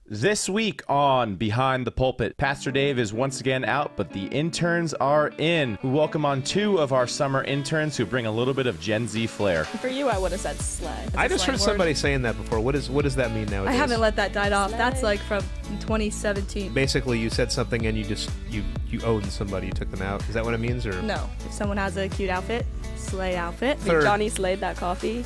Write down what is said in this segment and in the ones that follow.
This week on Behind the Pulpit, Pastor Dave is once again out, but the interns are in. We welcome on two of our summer interns who bring a little bit of Gen Z flair. For you, I would have said slay. I just heard somebody saying that before. What does that mean nowadays? I haven't let that die off. Slay. That's like from 2017. Basically, you said something and you owned somebody. You took them out. Is that what it means, or No. If someone has a cute outfit, slay outfit. Third. Johnny slayed that coffee.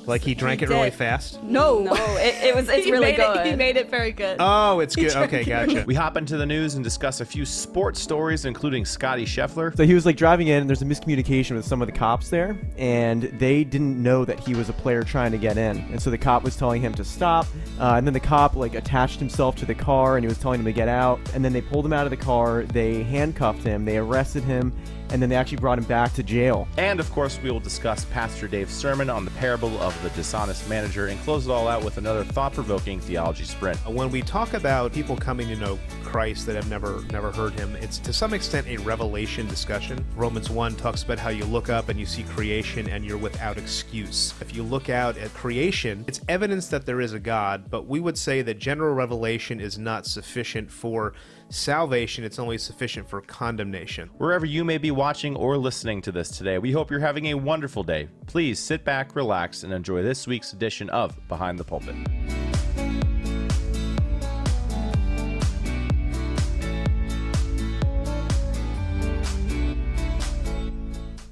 like he drank He it really did. fast? No. It's He really made good. He made it very good. Oh, it's good. drank Okay, it. gotcha. We hop into the news and discuss a few sports stories, including Scotty Scheffler. So he was like driving in, and there's a miscommunication with some of the cops there, and they didn't know that he was a player trying to get in. And so the cop was telling him to stop, and then the cop like attached himself to the car, and he was telling him to get out. And then they pulled him out of the car, they handcuffed him, they arrested him, and then they actually brought him back to jail. And of course, we will discuss Pastor Dave's sermon on the parable of the dishonest manager and close it all out with another thought-provoking theology sprint. When we talk about people coming to know Christ that have never heard him, it's to some extent a revelation discussion. Romans 1 talks about how you look up and you see creation and you're without excuse. If you look out at creation, it's evidence that there is a God, but we would say that general revelation is not sufficient for salvation. It's only sufficient for condemnation. Wherever you may be watching or listening to this today, we hope you're having a wonderful day. Please sit back, relax, and enjoy this week's edition of Behind the Pulpit.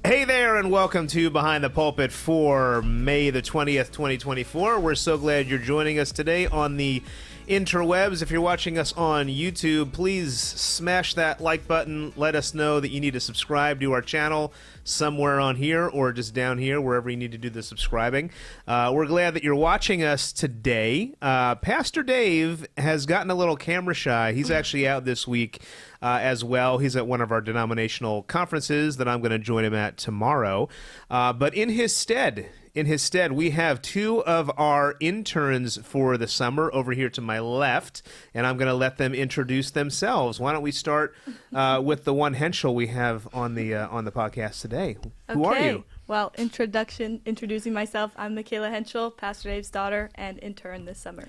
Hey there, and welcome to Behind the Pulpit for May the 20th, 2024. We're so glad you're joining us today on the interwebs. If you're watching us on YouTube, please smash that like button. Let us know that you need to subscribe to our channel somewhere on here or just down here, wherever you need to do the subscribing. We're glad that you're watching us today. Pastor Dave has gotten a little camera shy. He's actually out this week as well. He's at one of our denominational conferences that I'm going to join him at tomorrow. But in his stead, we have two of our interns for the summer over here to my left, and I'm going to let them introduce themselves. Why don't we start with the one Hentschell we have on the podcast today? Who are you? Well, introducing myself. I'm Makayla Hentschell, Pastor Dave's daughter and intern this summer.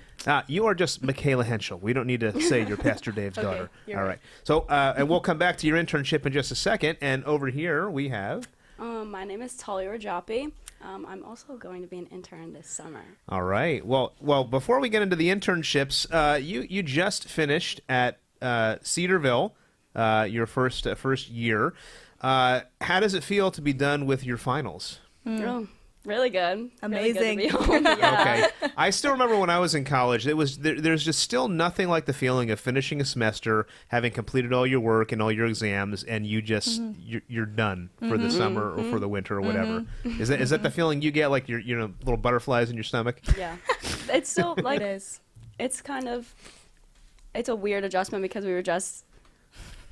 You are just Makayla Hentschell. We don't need to say you're Pastor Dave's Okay, daughter. you're All right. right. So, and we'll come back to your internship in just a second. And over here we have... My name is Talia Rajoppi. I'm also going to be an intern this summer. All right. Well. Before we get into the internships, you just finished at Cedarville, your first year. How does it feel to be done with your finals? Oh, really good. Amazing. Really good to be home. Yeah. Okay. I still remember when I was in college, there's just still nothing like the feeling of finishing a semester, having completed all your work and all your exams, and you just you're done for the summer or for the winter or whatever. Is that the feeling you get, like you're little butterflies in your stomach? Yeah. It's still like It is. it's a weird adjustment because we were just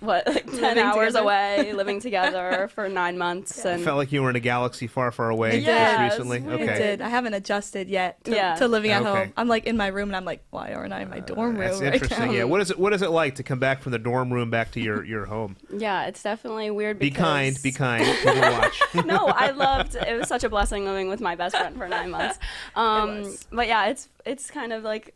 10 Living hours together. away, living together for 9 months, I and felt like you were in a galaxy far, far away Yeah, just recently. it's weird. It Okay. did. I haven't adjusted yet to, Yeah. to living at Okay. home. I'm like in my room and I'm like, why aren't I in my dorm room That's right interesting. now? Yeah. What is it like to come back from the dorm room back to your home? yeah, it's definitely weird. Be Because kind. People watch. No, I loved it. Was such a blessing living with my best friend for 9 months. was. But yeah, it's kind of like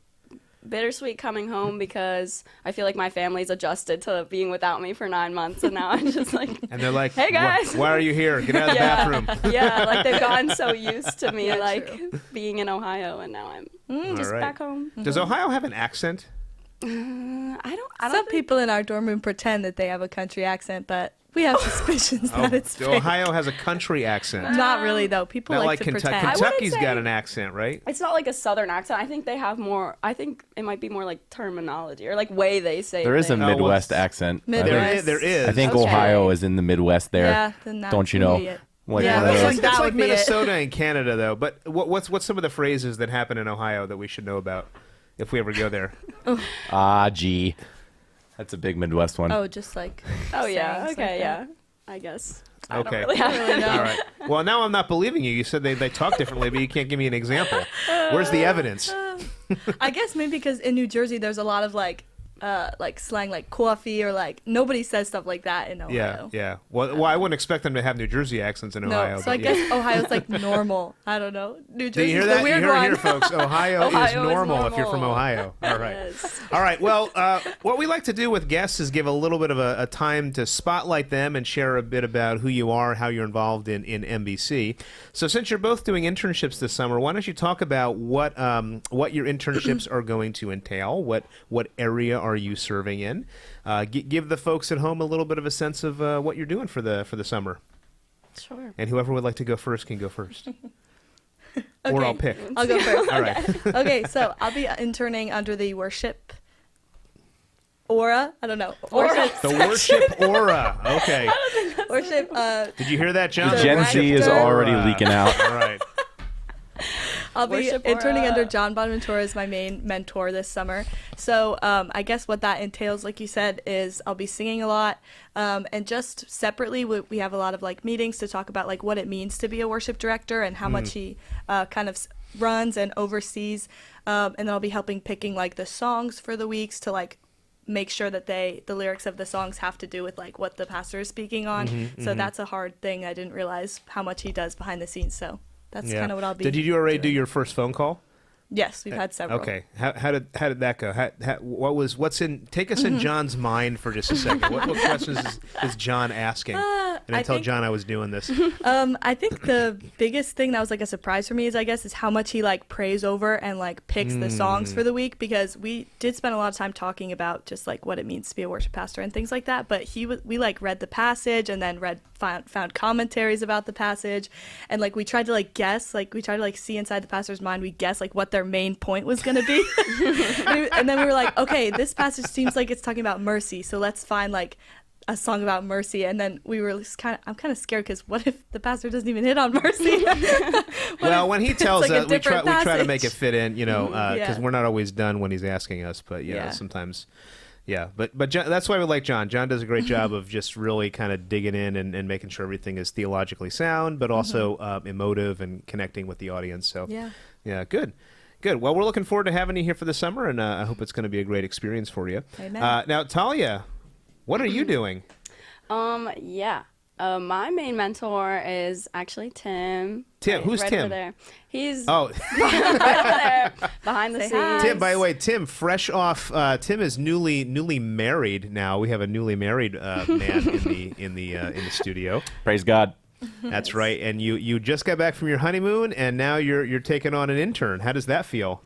bittersweet coming home because I feel like my family's adjusted to being without me for 9 months, and now I'm just like, And they're like, Hey, guys. Why are you here? Get out of the bathroom. yeah, like they've gotten so used to me Yeah, like true. being in Ohio, and now I'm just All right. back home. Does Ohio have an accent? I don't Some think- people in our dorm room pretend that they have a country accent, but we have suspicions that it's fake. Ohio has a country accent. Not really, though. People Not like like to Kentucky. pretend. wouldn't Kentucky's say- got an accent, right? It's not like a southern accent. I think they have more. I think it might be more like terminology or like way they say. There is a things. well, Midwest accent. Midwest. There is. I think Okay. Ohio is in the Midwest there. Yeah, then that Don't you would know? be it. Like Yeah, one of that's those- like that It's like would be it. Minnesota and Canada, though. But what's some of the phrases that happen in Ohio that we should know about if we ever go there? Gee. That's a big Midwest one. Oh, just like. Oh yeah. sayings Okay. like yeah. that. I guess. I Okay. don't really have Really know. All right. Well, now I'm not believing you. You said they talk differently, but you can't give me an example. Where's the evidence? I guess maybe because in New Jersey there's a lot of like like slang like coffee or like nobody says stuff like that in Ohio. Yeah. Well, I wouldn't expect them to have New Jersey accents in Ohio. No, so I guess Ohio's like normal. I don't know. New Do you Jersey's hear the that? weird You heard it one. here, folks. Ohio is Ohio is normal if you're from normal. Ohio. All right. Yes. All right. Well, what we like to do with guests is give a little bit of a time to spotlight them and share a bit about who you are, how you're involved in NBC. So since you're both doing internships this summer, why don't you talk about what your internships are going to entail? What area are you serving in? Give the folks at home a little bit of a sense of what you're doing for the summer. Sure. And whoever would like to go first can go first. Or Okay. I'll pick. I'll go first. All right. Okay, so I'll be interning under the worship aura. I don't know. Worship. The worship aura. Okay. Worship. Did you hear that, John? The Gen Z is director. already leaking out. All right. I'll be Worship interning aura. under John Bonaventura as my main mentor this summer. So I guess what that entails, like you said, is I'll be singing a lot. And just separately, we have a lot of like meetings to talk about like what it means to be a worship director and how much he kind of runs and oversees. And then I'll be helping picking like the songs for the weeks to like make sure that the lyrics of the songs have to do with like what the pastor is speaking on. So that's a hard thing. I didn't realize how much he does behind the scenes. So that's kind of what I'll be. Did you already do doing. your first phone call? Yes, we've had several. Okay. How did that go? What's in? Take us in John's mind for just a second. What questions is John asking? And I tell John I was doing this. I think the biggest thing that was like a surprise for me is how much he like prays over and like picks the songs for the week, because we did spend a lot of time talking about just like what it means to be a worship pastor and things like that. But we like read the passage and then found commentaries about the passage, and like we tried to like guess, like we tried to like see inside the pastor's mind. We guessed like what their main point was going to be. and then we were like, okay, this passage seems like it's talking about mercy, so let's find like a song about mercy. And then we were I'm kind of scared, because what if the pastor doesn't even hit on mercy? Well, when he tells like a us, we try different to make it passage. fit in, because Yeah. we're not always done when he's asking us. But Yeah. sometimes. Yeah, but John, that's why we like John. John does a great job of just really kind of digging in and making sure everything is theologically sound, but also emotive and connecting with the audience. So yeah, good. Well, we're looking forward to having you here for the summer, and I hope it's going to be a great experience for you. Amen. Now, Talia, what are you doing? My main mentor is actually Tim. Tim, who's right Tim? Over there. He's Oh, right over there, behind the Say scenes. hi. Tim. By the way, Tim, fresh off. Tim is newly married now. We have a newly married man in the studio. Praise God. That's right. And you just got back from your honeymoon, and now you're taking on an intern. How does that feel?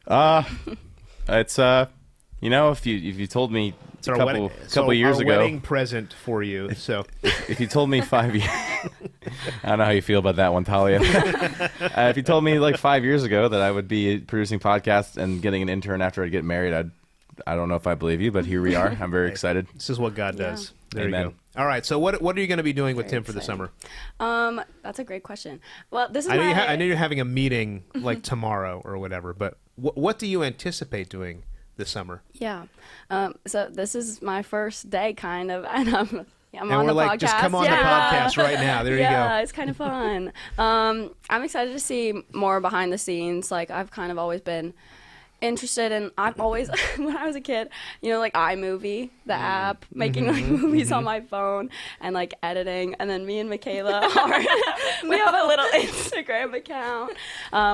It's if you told me It's a our couple years our ago, wedding present for you. So if you told me 5 years, I don't know how you feel about that one, Talia. If you told me like 5 years ago that I would be producing podcasts and getting an intern after I get married, I don't know if I believe you, but here we are. I'm very excited. this is what God does. There Amen. you go. All right. So what are you going to be doing with Tim for the exciting. summer? That's a great question. Well, this is I my... know you're having a meeting like tomorrow or whatever, but what do you anticipate doing this summer? Yeah. So this is my first day, kind of, and I'm And on we're the like, podcast. just come on the podcast right now. There you go. Yeah, it's kind of fun. I'm excited to see more behind the scenes. Like, I've kind of always been interested in, I've always, when I was a kid, like iMovie, the app, making like movies on my phone and like editing. And then me and Makayla we have a little Instagram account.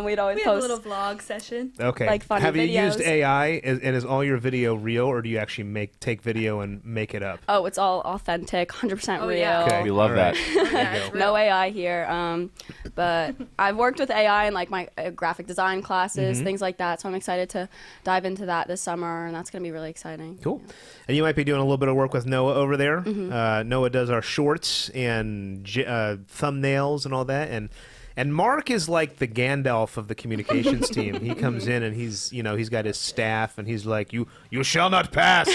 We'd always We have a post little vlog session. Okay. like funny Have you used videos. AI, and is all your video real, or do you actually take video and make it up? Oh, it's all authentic, 100% Oh, real. yeah. Okay. We love All right. that. Yeah, it's real. No AI here, but I've worked with AI in like my graphic design classes, things like that. So I'm excited to dive into that this summer, and that's going to be really exciting. Cool. And you might be doing a little bit of work with Noah over there. Noah does our shorts and thumbnails and all that, and Mark is like the Gandalf of the communications team. He comes in and he's got his staff, and he's like, you shall not pass.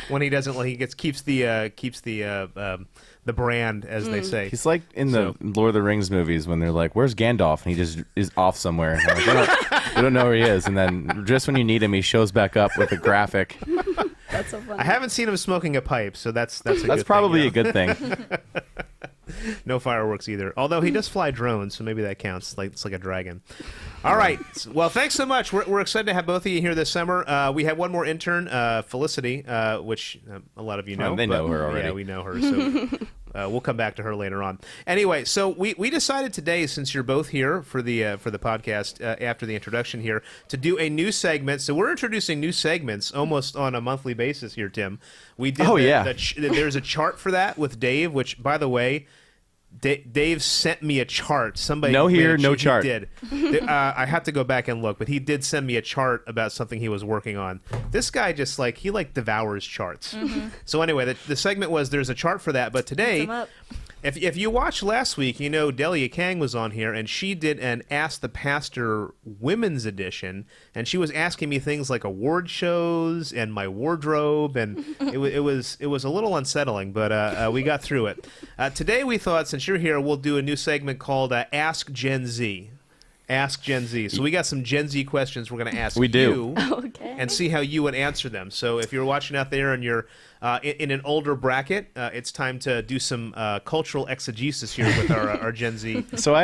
When he doesn't, he keeps the brand, as they say. He's like in the Lord of the Rings movies when they're like, "Where's Gandalf?" and he just is off somewhere. And like, we don't know where he is. And then just when you need him, he shows back up with a graphic. That's so funny. I haven't seen him smoking a pipe, so that's a good That's probably thing, a good thing. No fireworks either. Although he does fly drones, so maybe that counts. It's like a dragon. All right. Well, thanks so much. We're excited to have both of you here this summer. We have one more intern, Felicity, which a lot of you know. They know her already. Yeah, we know her. So we'll come back to her later on. Anyway, so we decided today, since you're both here for the podcast after the introduction here, to do a new segment. So we're introducing new segments almost on a monthly basis here, Tim. We did. There's a chart for that with Dave, which, by the way, Dave sent me a chart. Somebody no chart. He did. I have to go back and look, but he did send me a chart about something he was working on. This guy just he devours charts. Mm-hmm. So anyway, the segment was there's a chart for that. But today, if you watched last week, you know Delia Kang was on here, and she did an Ask the Pastor women's edition, and she was asking me things like award shows and my wardrobe, and it was a little unsettling, but we got through it. Today we thought, since you're here, we'll do a new segment called Ask Gen Z. Ask Gen Z. So we got some Gen Z questions we're going to ask you and see how you would answer them. So if you're watching out there and you're in an older bracket, it's time to do some cultural exegesis here with our Gen Z. So I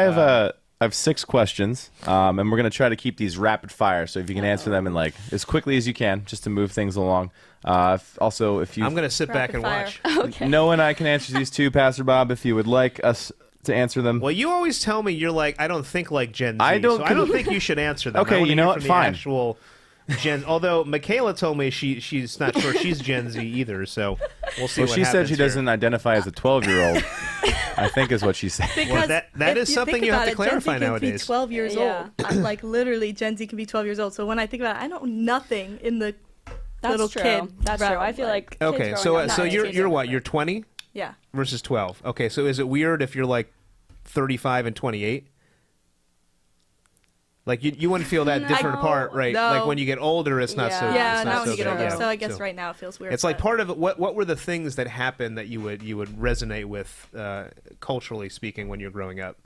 have 6 questions, and we're going to try to keep these rapid fire. So if you can answer them in as quickly as you can, just to move things along. If you, I'm going to sit back and watch. Okay. Noah and I can answer these too, Pastor Bob, if you would like us to answer them. Well, you always tell me you're I don't think like Gen Z. I don't think you should answer them. Okay, you know what? Fine. Actual Gen. Although Makayla told me she's not sure she's Gen Z either, so we'll see. Well, she said she doesn't identify as a 12-year-old. I think is what she said. Because that is something you have to clarify nowadays. Gen Z can be 12 years old. Literally, Gen Z can be 12 years old. So when I think about it, I know nothing in the little kid. That's true. I feel like okay. So you're what? You're 20. Yeah. Versus 12. Okay. So is it weird if you're 35 and 28? You wouldn't feel that different apart, right? No. When you get older, it's not so. Yeah, it's not not when so you get big, older. yeah. So I guess right now it feels weird. It's part of it. What were the things that happened that you would resonate with culturally speaking when you're growing up?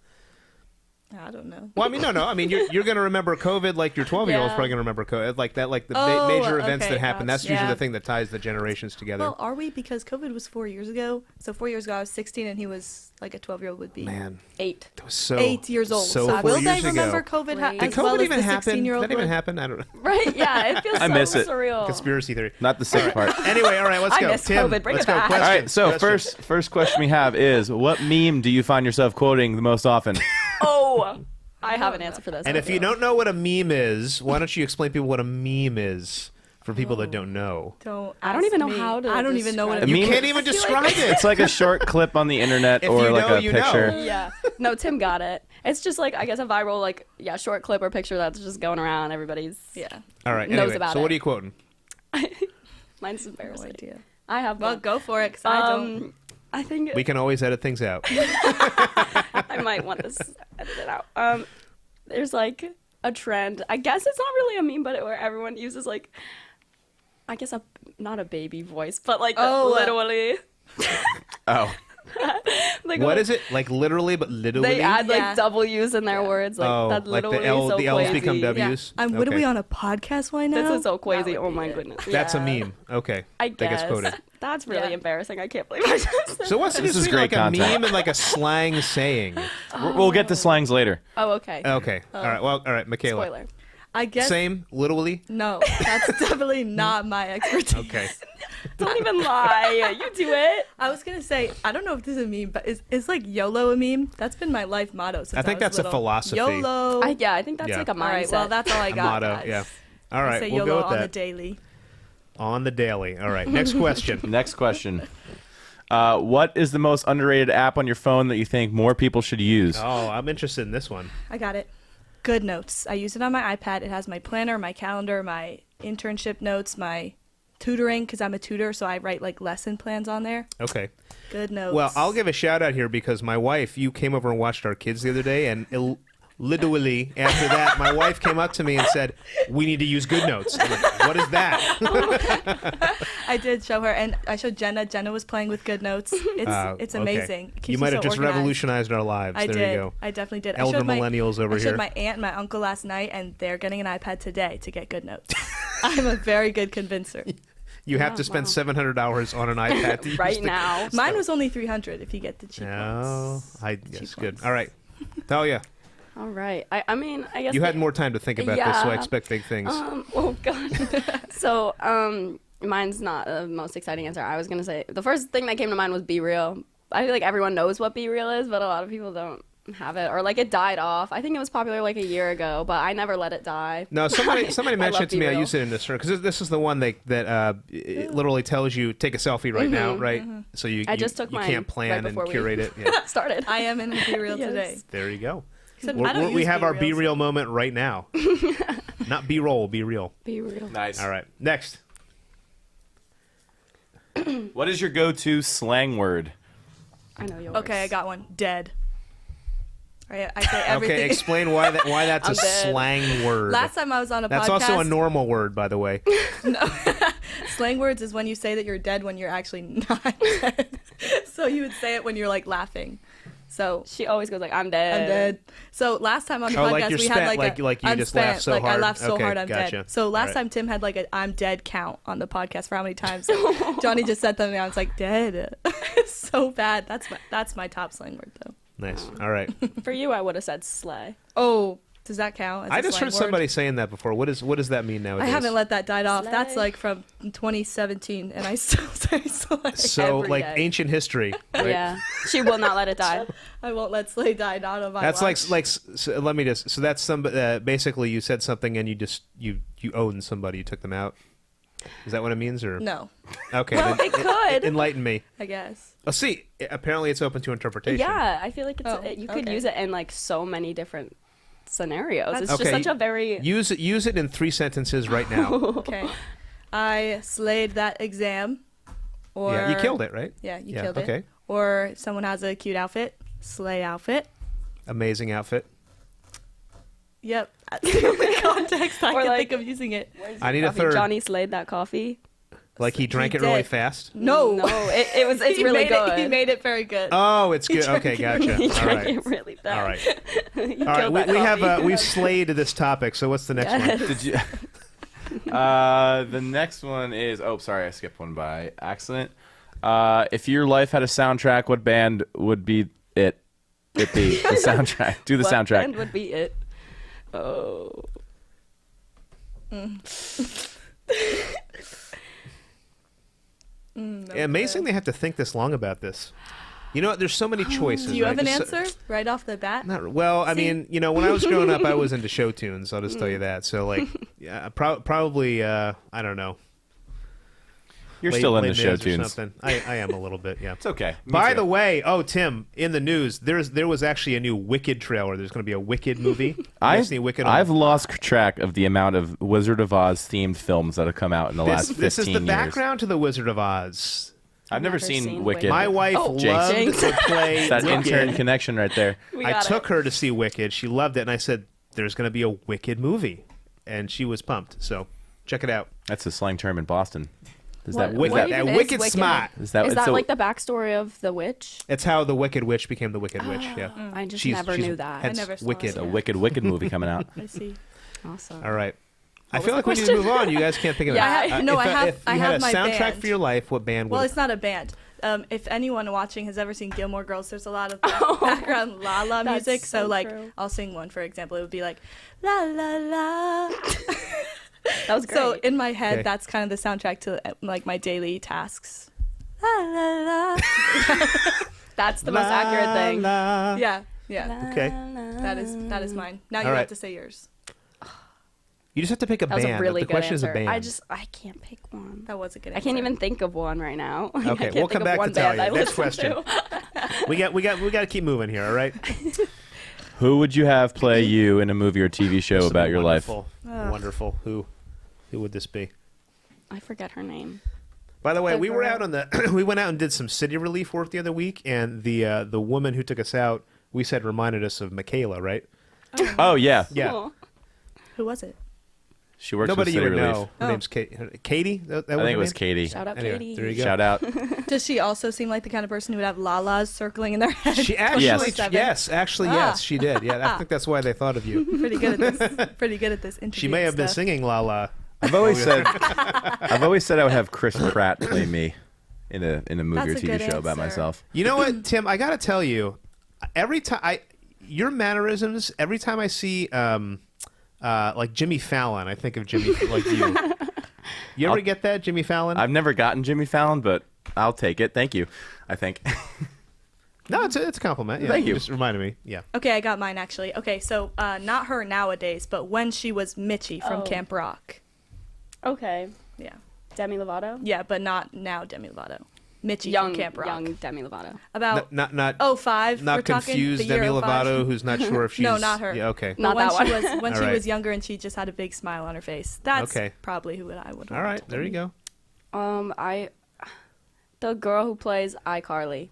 I don't know. Well, I mean, no. I mean, you're going to remember COVID like your 12-year-old's probably going to remember COVID. The major events that happened. That's usually the thing that ties the generations together. Well, are we? Because COVID was 4 years ago. So 4 years ago, I was 16, and he was a 12-year-old would be 8. That was so 8 years old. So will they years remember ago. COVID Did as well COVID as even the happen? 16-year-old? Did that even happen? I don't know. Right? Yeah, it feels I miss it. surreal. Conspiracy theory. Not the sick part. Anyway, all right, let's go. I miss Tim, COVID. Bring let's it go. back. Questions. All right, so Questions. first question we have is, what meme do you find yourself quoting the most often? Oh, I have an answer for this. And if you don't know what a meme is, why don't you explain people what a meme is for people that don't know? I don't even know how to. I don't even know what describe a it. You meme- can't even describe it. It's like a short clip on the internet If or you like know, a you know. picture. Yeah. No, Tim got it. It's just I guess a viral short clip or picture that's just going around. Everybody's All right. knows Anyway, about so it. what are you quoting? Mine's No embarrassing. idea. I have Well, one. go for it, because I don't. I think We can always edit things out. I might want this edited out. There's a trend. I guess it's not really a meme, but where everyone uses I guess not a baby voice, but literally. Oh. What is it? Literally, but literally? They add Yeah. W's in their words. That the literally L, so the L's crazy. become Yeah. W's? What are Okay. we on a podcast right now? This is so crazy. That would Oh be my it. goodness. That's a Yeah. meme. Okay. I That guess. gets quoted. That's really Yeah. embarrassing. I can't believe I just said So what's the This is difference between great a content. meme and a slang saying? We'll get to slangs later. Oh, okay. Okay. All right. Well, all right, Makayla. Spoiler. I guess. Same, literally? No, that's definitely not my expertise. Okay. Don't even lie. You do it. I was gonna say, I don't know if this is a meme, but is YOLO a meme? That's been my life motto since I think was that's a little. philosophy. YOLO. I think that's Yeah. like a mindset. All right, well, that's all I A got. motto, guys. yeah. All I right, say we'll YOLO go with on the that. daily. On the daily. All right, next question. Next question. What is the most underrated app on your phone that you think more people should use? Oh, I'm interested in this one. I got it. Good Notes. I use it on my iPad. It has my planner, my calendar, my internship notes, my tutoring, because I'm a tutor, so I write lesson plans on there. Okay. Good Notes. Well, I'll give a shout out here because my wife, you came over and watched our kids the other day, and literally after that, my wife came up to me and said, "We need to use Good Notes." I'm like, what is that? I did show her, and I showed Jenna. Jenna was playing with Good Notes. It's Okay. amazing. It keeps You might have so just organized. revolutionized our lives. I there did. you go. I definitely did. Elder I showed millennials over I here. showed my aunt and my uncle last night, and they're getting an iPad today to get Good Notes. I'm a very good convincer. You have to spend 700 hours on an iPad to use right the- now. Mine was only $300 if you get the cheap No, ones. yes, Cheap good. ones. All right, Talia. All right. I mean, I guess You had more time to think about this, so I expect big things. Oh god. So mine's not the most exciting answer. I was gonna say the first thing that came to mind was Be Real. I feel like everyone knows what Be Real is, but a lot of people don't have it, or like it died off. I think it was popular like a year ago, but I never let it die. No, somebody mentioned it to me. I Real. used it in this because this is the one that it literally tells you take a selfie right now, right? So you I just took you mine can't plan right and before curate we it. Yeah. started. I am in a Be Real Yes. today. There you go. Except I don't We use have Be our Real, Be so- Real moment right now. Not Be Roll, Be Real. Be Real. Nice. All right, next. What is your go-to slang word? I know yours. Okay, I got one. Dead. I say everything. Okay, explain why that's a I'm dead. slang word. Last time I was on a That's podcast. also a normal word, by the way. Slang words is when you say that you're dead when you're actually not dead. So you would say it when you're like laughing. So She always goes like, "I'm dead." I'm dead. So last time on the Oh, podcast like you're we spent, had like you I'm just laughed spent, so like hard. I laughed so Okay, hard I'm gotcha. dead. So last Alright. time Tim had like a I'm dead count on the podcast for how many times Johnny just said something. I was like dead. It's so bad. That's my top slang word though. Nice. All right. For you, I would have said slay. Oh, does that count? As I a just slang heard word? somebody saying that before. What does that mean I nowadays? haven't let that die off. That's Slay. like from 2017, and I still say slay. So every like day. ancient history. Right? Yeah, she will not let it die. I won't let slay die not on my That's watch. like so let me just. So that's some. Basically, you said something and you owned somebody. You took them out. Is that what it means, or No, Okay, Well, then it could. enlighten me. I guess. Oh, see, apparently it's open to interpretation. Yeah, I feel like Oh, you could okay. use it in like so many different scenarios. It's Okay. just such a very Use it in 3 sentences right now. Okay. I slayed that exam. Or Yeah, you killed it, right? Yeah, you Yeah, killed okay. it. Or someone has a cute outfit. Slay outfit. Amazing outfit. Yep. That's the only context I Or can like- think of using it. I need a coffee. third. Johnny slayed that coffee. Like he drank He it really did. fast. No. it's He really made good. He made it very good. Oh, it's good. Okay, gotcha. He All drank right. it really fast. All right. He All right. killed that We have coffee. we've slayed this topic. So what's the next one? Yes. Did you? The next one is. Oh, sorry, I skipped one by accident. If your life had a soundtrack, what band would be it? It be the soundtrack. Do the What soundtrack. band would be it? Oh. Amazing they have to think this long about this. You know what? There's so many choices. Do you right? have an There's so- answer right off the bat? Not well. I See? mean, when I was growing up, I was into show tunes. I'll just tell you that. So like, yeah, probably I don't know. You're late- still into late show Miz or tunes. something. I am a little bit. Yeah. It's okay. Me By too. the way, Tim, in the news, there was actually a new Wicked trailer. There's going to be a Wicked movie. You guys seen Wicked? I've lost track of the amount of Wizard of Oz themed films that have come out in the last 15 this is the years. background to the Wizard of Oz. I've never Never seen seen Wicked. Wicked. My wife Jinx. loved to play It's that Wicked. intern connection right there. We I got took it. her to see Wicked. She loved it, and I said, "There's going to be a Wicked movie," and she was pumped. So check it out. That's a slang term in Boston. Is What- that Wicked, what is that, even that is Wicked Wicked? smart. is that, Is it's that a- like the backstory of the witch? It's how the Wicked Witch became the Wicked Witch. Yeah. I just She's- never she's knew that. hence I never saw Wicked. it. a wicked movie coming out? I see. Awesome. All right. I What feel was like the we need to move on. You guys can't think of Yeah, it. I- no, I have- If I you have had a my soundtrack band. for your life, what band would Well, it it's not a band. If anyone watching has ever seen Gilmore Girls, there's a lot of background la la That's music. So so like, true. I'll sing one for example. It would be like la la la. That was great. So in my head, Okay. that's kind of the soundtrack to like my daily tasks. La la la. That's the most accurate thing. La. Yeah. Okay. That is mine. Now you All right. have to say yours. You just have to pick a That was band. a really the good question answer. is a band. I can't pick one. That was a good I answer. can't even think of one right now. Like, I Okay, can't we'll think come of back to one band Talia. I Next listen question. to. we got to keep moving here. All right. Who would you have play you in a movie or TV show This about is your life? wonderful. Ugh. Wonderful. Who would this be? I forget her name. By the way, The we were girl. out on the we went out and did some city relief work the other week, and the woman who took us out, we said reminded us of Makayla, right? Oh yeah, Yeah. Cool. Who was it? she works Nobody with you City would Relief. know. Her Oh. name's Katie. That I was think her it was name? Katie. Shout out Anyway, Katie. there you go. Shout out. Does she also seem like the kind of person who would have la-las circling in their head? She actually, Yes. yes, she did. Yeah, I think that's why they thought of you. Pretty good at this. Pretty good at this interview. She may have been stuff. singing La La. I've always said I would have Chris Pratt play me in a movie That's or a TV good show about answer. myself. You know what, Tim? I got to tell you, every time your mannerisms, every time I see like Jimmy Fallon, I think of Jimmy like you. You ever get that, Jimmy Fallon? I've never gotten Jimmy Fallon, but I'll take it. Thank you, I think. No, it's a compliment. Yeah, Thank you. Just reminded me. Yeah. Okay, I got mine actually. Okay, so not her nowadays, but when she was Mitchie from Oh. Camp Rock. Okay. Yeah. Demi Lovato. Yeah, but not now Demi Lovato. Mitchie Young from Camp Rock. young Demi Lovato. About Not 05. not we're talking confused the year Demi 05. Lovato, who's not sure if she's No, not her. Yeah, okay. Not when that she one. was when All she right. was younger and she just had a big smile on her face. That's Okay. probably who I would want. All right, to there you be. go. The girl who plays iCarly.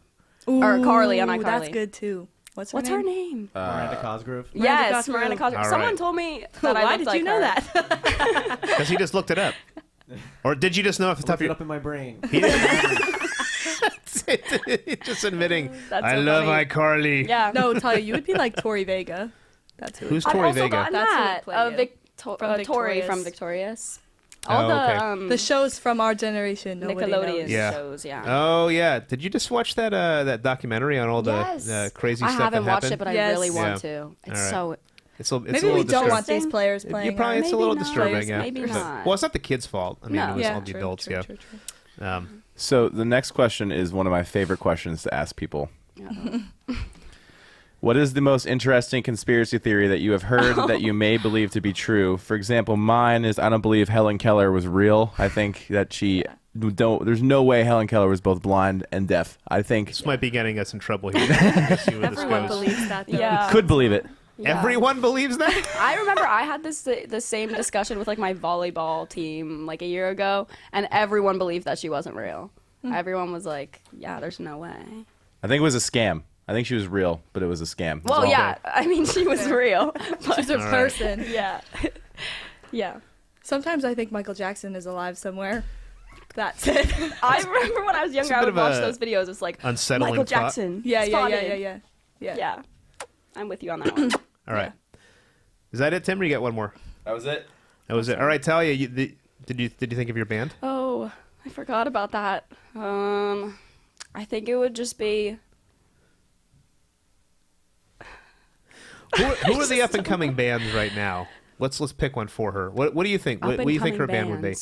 Ooh, Or Carly on iCarly. That's good too. What's Her name? Miranda Cosgrove. Yes, Cosgrove. Miranda Cosgrove. All Someone right. told me that I Why looked did like you know her. that? Because he just looked it up. Or did you just know off the top Look of it your... up in my brain. Just admitting, That's I so love funny. iCarly. Yeah. No, Talia, you would be like Tori Vega. That's who. Who's I've Tori also Vega? gotten That's who would that. play you. From From Tori from Victorious. Victorious. All Oh, the okay. The shows from our generation. Nobody Nickelodeon knows. Yeah. shows. Yeah. Oh, yeah. Did you just watch that that documentary on all the Yes. crazy I stuff that haven't watched happened? it, but I Yes. really want Yeah. to. It's All right. so. It's a Maybe little we don't disturbing. want these players You playing. probably, it's a Maybe little not. disturbing, yeah. Maybe not. Well, it's not the kids' fault. I mean, No. it was yeah, all the true, adults, true, yeah. true, true. So the next question is one of my favorite questions to ask people. What is the most interesting conspiracy theory that you have heard that you may believe to be true? For example, mine is I don't believe Helen Keller was real. I think that there's no way Helen Keller was both blind and deaf. I think This might be getting us in trouble here. Let's see where this Everyone goes. believes that. Though. Yeah. could believe it. Yeah. Everyone believes that? I remember I had the same discussion with like my volleyball team like a year ago, and everyone believed that she wasn't real. Everyone was like, "Yeah, there's no way." I think it was a scam. I think she was real, but it was a scam. That's Well, all. yeah, I mean, she was real. But She's a right. person. yeah, yeah. Sometimes I think Michael Jackson is alive somewhere. That's it. I remember when I was younger, a I bit would of watch a those videos. It's like unsettling Michael thought. Jackson. yeah. spotted. Yeah. I'm with you on that one. All right. Is that it, Tim, or you got one more? That was it. That was it. All right, Talia, did you think of your band? Oh, I forgot about that. I think it would just be. Who are the up-and-coming bands right now? Let's pick one for her. What do you think? What do you think her band would be?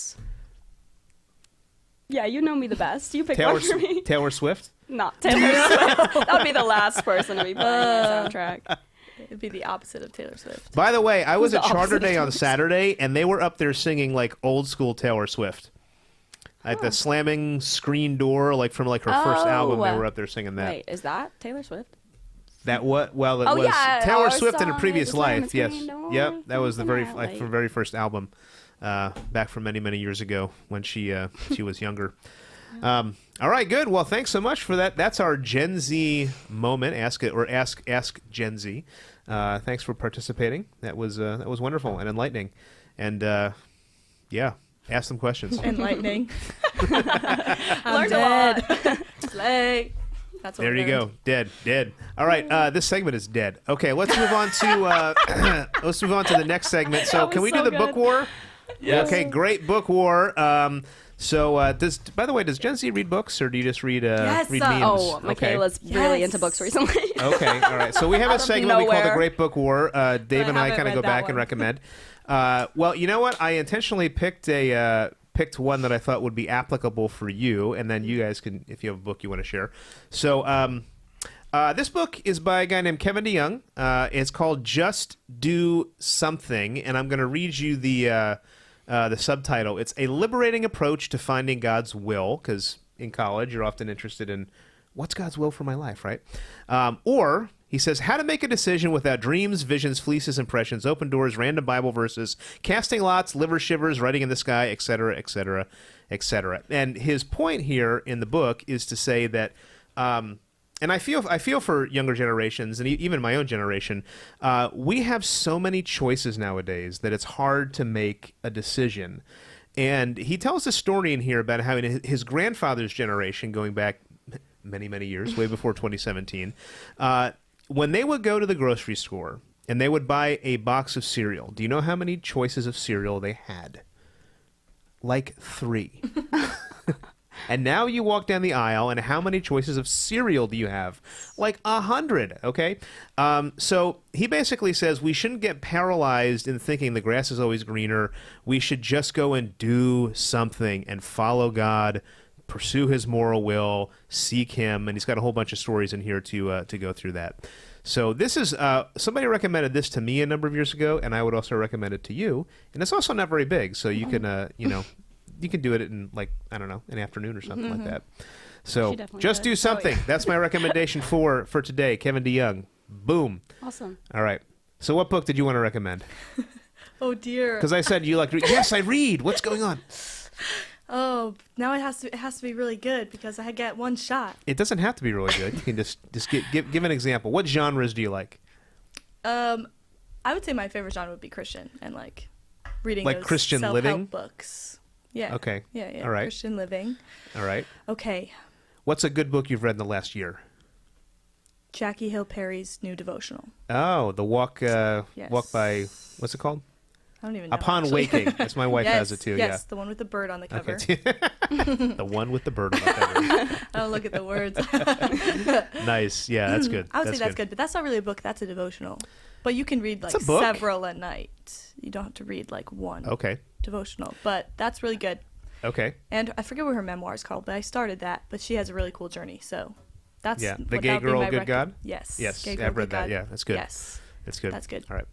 Yeah, you know me the best. You pick Taylor, one for me. Taylor Swift? Not Taylor Swift. That would be the last person to be playing the soundtrack. It'd be the opposite of Taylor Swift. By the way, I was Who's at the Charter opposite Day of on Saturday, and they were up there singing like old school Taylor Swift. Like the slamming screen door, like from like her first album, they were up there singing that. Wait, is that Taylor Swift? That what? Well, it Oh, was yeah, Taylor our Swift in a song previous is slamming life. the Yes, screen door, yep, that was the very like- from very first album, back from many years ago when she was younger. All right, good. Well, thanks so much for that. That's our Gen Z moment. Ask Gen Z. Thanks for participating. That was wonderful and enlightening, and yeah, ask some questions. Enlightening. Learned a lot. Slayyy. That's what There we you go. learned. Dead. All right, this segment is dead. Okay, let's move on to the next segment. So, That can we was do so the book good. war? Yes. Okay, great book war. By the way, does Gen Z read books or do you just read Yes, read memes? Oh, Okay. Makayla's really Yes. into books recently. Okay, all right. So we have a Out of segment we call the nowhere. Great Book War. Dave and I haven't kind of read go that back and one. recommend. Well, you know what? I intentionally picked one that I thought would be applicable for you, and then you guys can, if you have a book you want to share. So this book is by a guy named Kevin DeYoung. It's called Just Do Something, and I'm going to read you the subtitle. It's a liberating approach to finding God's will, because in college you're often interested in what's God's will for my life, right? Or he says, how to make a decision without dreams, visions, fleeces, impressions, open doors, random Bible verses, casting lots, liver shivers, writing in the sky, etc., etc., etc. And his point here in the book is to say that, and I feel for younger generations and even my own generation, we have so many choices nowadays that it's hard to make a decision. And he tells a story in here about how in his grandfather's generation, going back many years, way before 2017, when they would go to the grocery store and they would buy a box of cereal, do you know how many choices of cereal they had? Like 3. And now you walk down the aisle, and how many choices of cereal do you have? Like 100, okay? So he basically says we shouldn't get paralyzed in thinking the grass is always greener. We should just go and do something and follow God, pursue his moral will, seek him, and he's got a whole bunch of stories in here to go through that. So this is somebody recommended this to me a number of years ago, and I would also recommend it to you. And it's also not very big, so you can you can do it in like an afternoon or something like that. So just do something. That's my recommendation for today. Kevin DeYoung. Boom. Awesome. All right. So what book did you want to recommend? Oh dear. Because I said you like to read. Yes, I read. What's going on? Oh, now it has to be really good because I get one shot. It doesn't have to be really good. You can just give an example. What genres do you like? I would say my favorite genre would be Christian and like reading like those Christian self-help living books. Yeah. Okay. Yeah. All right. Christian living. All right. Okay. What's a good book you've read in the last year? Jackie Hill Perry's new devotional. Oh, the walk. Yes. Walk by. What's it called? I don't even know. Upon actually. Waking. That's my wife has it too. Yes, the one with the bird on the cover. Okay. The one with the bird on the cover. I don't look at the words. Nice. Yeah, that's good. I would say that's good, but that's not really a book. That's a devotional. But you can read like It's a book. several at night. You don't have to read like one Okay. devotional, but that's really good. Okay. And I forget what her memoir is called, but I started that. But she has a really cool journey, so that's Yeah. The that Gay would be Girl, my Good God? Yes. Yes. Gay I've Girl, read Good that. God. Yeah, that's good. Yes. That's good. That's good. All right.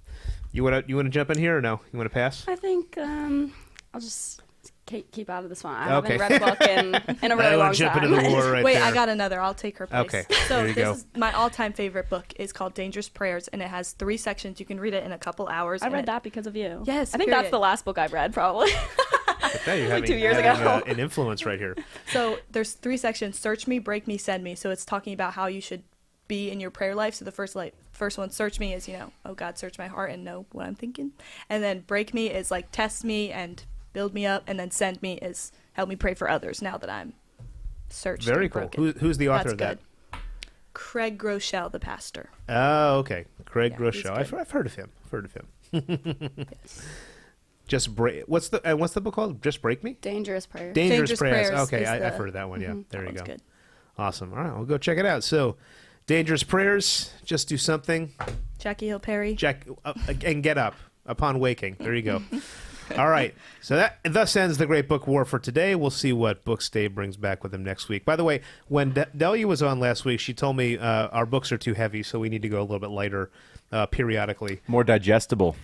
You wanna jump in here or no? You wanna pass? I think I'll just keep out of this one. I Okay. haven't read a book in a I really wanna long jump time. into the war right Wait, there. I got another. I'll take her place. Okay, So there you go. this is my all-time favorite book. Is called Dangerous Prayers, and it has 3 sections. You can read it in a couple hours. I and read that because of you. Yes, I think that's period. the last book I've read, probably. But now you're having, 2 years having, ago. an influence right here. So there's 3 sections: search me, break me, send me. So it's talking about how you should be in your prayer life. So the first one, search me, is oh God, search my heart and know what I'm thinking. And then break me is like test me and build me up. And then send me is help me pray for others now that I'm searched. Very and cool. broken. Who's the author That's of that? good. Craig Groeschel, the pastor. Oh, okay. Craig Yeah, he's Groeschel. good. I've heard of him. Yes. Just break. What's the book called? Just Break Me. Dangerous Prayers. Dangerous Prayers. Prayers Okay, is I've the- heard of that one. Yeah, there That you one's go. good. Awesome. All right, we'll go check it out. So, Dangerous Prayers. Just do something. Jackie Hill Perry. Jack and get up upon waking. There you go. All right. So that thus ends the Great Book War for today. We'll see what books Dave brings back with him next week. By the way, when Delia was on last week, she told me our books are too heavy, so we need to go a little bit lighter periodically. More digestible.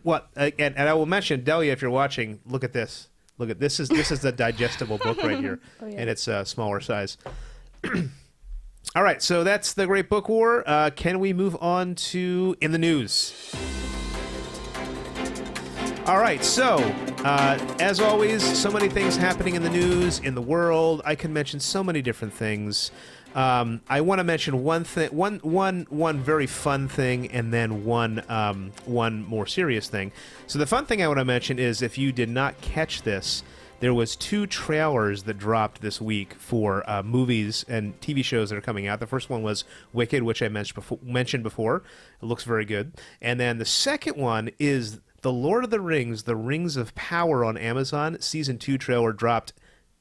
What? And I will mention, Delia, if you're watching, look at this. Look at this. Is the digestible book right here, Oh, yeah. and it's a smaller size. All right, so that's the Great Book War. Can we move on to In the News? All right, so as always, so many things happening in the news, in the world. I can mention so many different things. I want to mention one thing, one very fun thing, and then one more serious thing. So the fun thing I want to mention is, if you did not catch this, there was 2 trailers that dropped this week for movies and TV shows that are coming out. The first one was Wicked, which I mentioned before. It looks very good. And then the second one is The Lord of the Rings, The Rings of Power on Amazon. Season 2 trailer dropped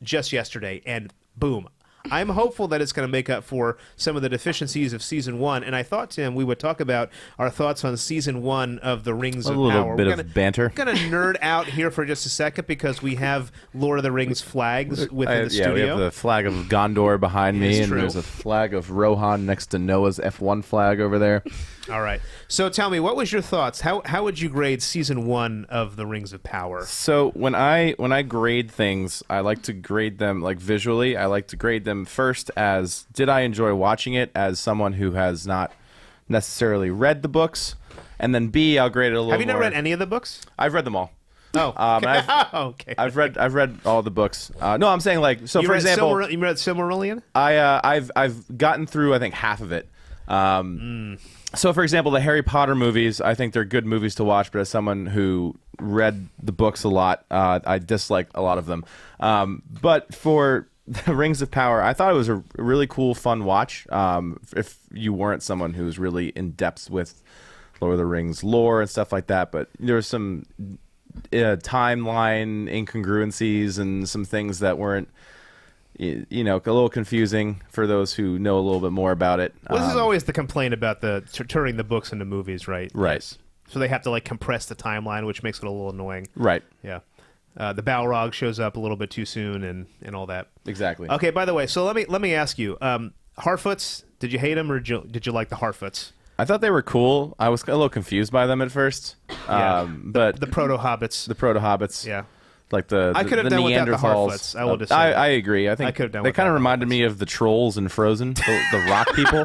just yesterday, and boom. I'm hopeful that it's going to make up for some of the deficiencies of Season 1. And I thought, Tim, we would talk about our thoughts on Season 1 of The Rings of Power. A little bit of banter. We're going to nerd out here for just a second because we have Lord of the Rings flags within the studio. Yeah, we have the flag of Gondor behind me, It's and true. there's a flag of Rohan next to Noah's F1 flag over there. All right. So tell me, what was your thoughts? How would you grade Season 1 of The Rings of Power? So when I grade things, I like to grade them like visually. I like to grade them first as, did I enjoy watching it, as someone who has not necessarily read the books, and then B, I'll grade it a little more. Have you not read any of the books? I've read them all. Oh, and okay. I've read all the books. No, I'm saying like, so you for read example, you read Silmarillion? I've gotten through I think half of it. So for example, the Harry Potter movies, I think they're good movies to watch, but as someone who read the books a lot, I dislike a lot of them. But for the Rings of Power, I thought it was a really cool, fun watch. If you weren't someone who's really in depth with Lord of the Rings lore and stuff like that, but there was some timeline incongruencies and some things that weren't, you know, a little confusing for those who know a little bit more about it. Well, this is always the complaint about the turning the books into movies, right? Right. So they have to like compress the timeline, which makes it a little annoying. Right. Yeah. The Balrog shows up a little bit too soon and all that. Exactly. Okay, by the way, so let me ask you, Harfoots, did you hate them or did you like the Harfoots? I thought they were cool. I was a little confused by them at first. Yeah. But The proto-hobbits. the proto-hobbits. Yeah. Like the I could have the done without the Neanderthals. Harfoots, I will just say that. I agree. I think I could have done they without kind of the reminded me of the trolls in Frozen, the rock people.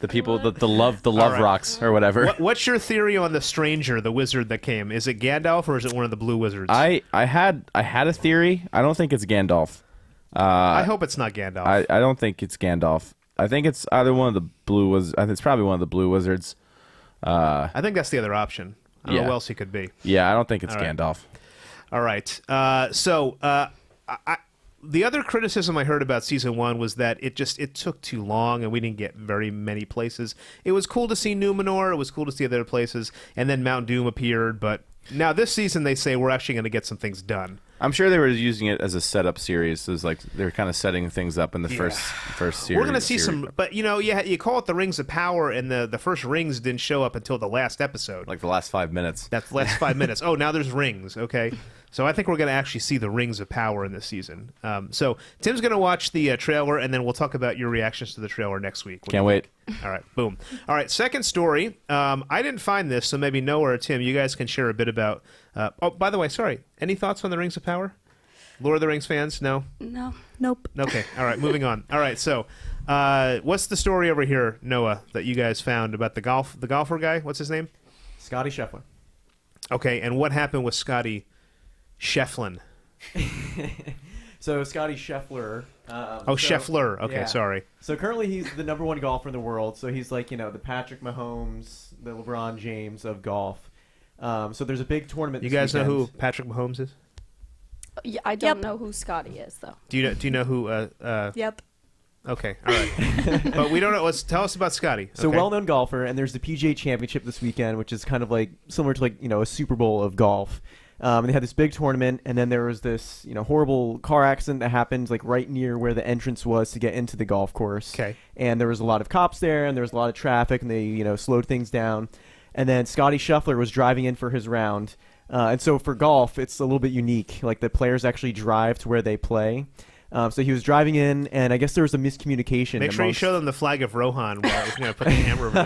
The people that the love right. rocks or whatever. What's your theory on the stranger, the wizard that came? Is it Gandalf or is it one of the blue wizards? I had a theory. I don't think it's Gandalf. I hope it's not Gandalf. I don't think it's Gandalf. I think it's either one of the blue wizards. I think it's probably one of the blue wizards. I think that's the other option. I don't know Yeah. who else he could be. Yeah, I don't think it's All right. Gandalf. All right. The other criticism I heard about season 1 was that it took too long and we didn't get very many places. It was cool to see Numenor. It was cool to see other places. And then Mount Doom appeared. But now this season they say we're actually going to get some things done. I'm sure they were using it as a setup series. So it was like they were kind of setting things up in the first series. We're going to see some, but you call it the Rings of Power, and the first rings didn't show up until the last episode. like the last 5 minutes. That's the last 5 minutes. Oh, now there's rings. Okay. So I think we're going to actually see the Rings of Power in this season. So Tim's going to watch the trailer, and then we'll talk about your reactions to the trailer next week. What do you Can't wait. think? All right. Boom. All right. Second story. I didn't find this, so maybe Noah or Tim, you guys can share a bit about. Oh, by the way, sorry. Any thoughts on the Rings of Power? Lord of the Rings fans? No? No. Nope. Okay. All right. Moving on. All right. So what's the story over here, Noah, that you guys found about the golfer guy? What's his name? Scotty Scheffler. Okay. And what happened with Scotty Schefflin? So Scotty Scheffler. Scheffler. Okay. yeah. Sorry. So currently he's the #1 golfer in the world. So he's like, the Patrick Mahomes, the LeBron James of golf. So there's a big tournament. You this guys know who weekend. Patrick Mahomes is? Yeah, I don't Yep. know who Scotty is though. Do you know who? Yep. Okay, all right. But we don't know. Tell us about Scotty. So okay? well-known golfer, and there's the PGA Championship this weekend, which is kind of like similar to a Super Bowl of golf. And they had this big tournament, and then there was this horrible car accident that happened like right near where the entrance was to get into the golf course. Okay. And there was a lot of cops there, and there was a lot of traffic, and they slowed things down. And then Scotty Scheffler was driving in for his round. And so for golf, it's a little bit unique. Like the players actually drive to where they play. So he was driving in, and I guess there was a miscommunication. Make sure you show them the flag of Rohan while I was going to put the camera over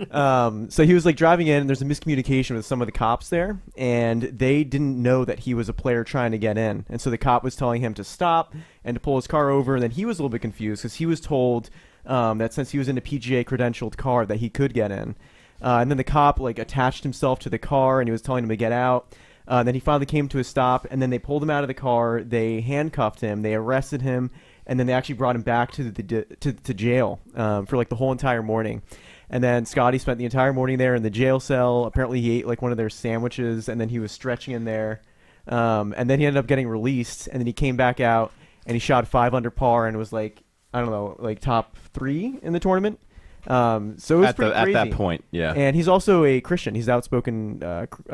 there. So he was like driving in, and there's a miscommunication with some of the cops there, and they didn't know that he was a player trying to get in. And so the cop was telling him to stop and to pull his car over, and then he was a little bit confused because he was told that since he was in a PGA credentialed car that he could get in. And then the cop like attached himself to the car, and he was telling him to get out. Then he finally came to a stop, and then they pulled him out of the car. They handcuffed him. They arrested him, and then they actually brought him back to to jail for like the whole entire morning. And then Scotty spent the entire morning there in the jail cell. Apparently, he ate like one of their sandwiches, and then he was stretching in there. And then he ended up getting released, and then he came back out, and he shot 5 under par, and was like, I don't know, like top 3 in the tournament. So it was pretty crazy. At that point, yeah. And he's also a Christian. He's an outspoken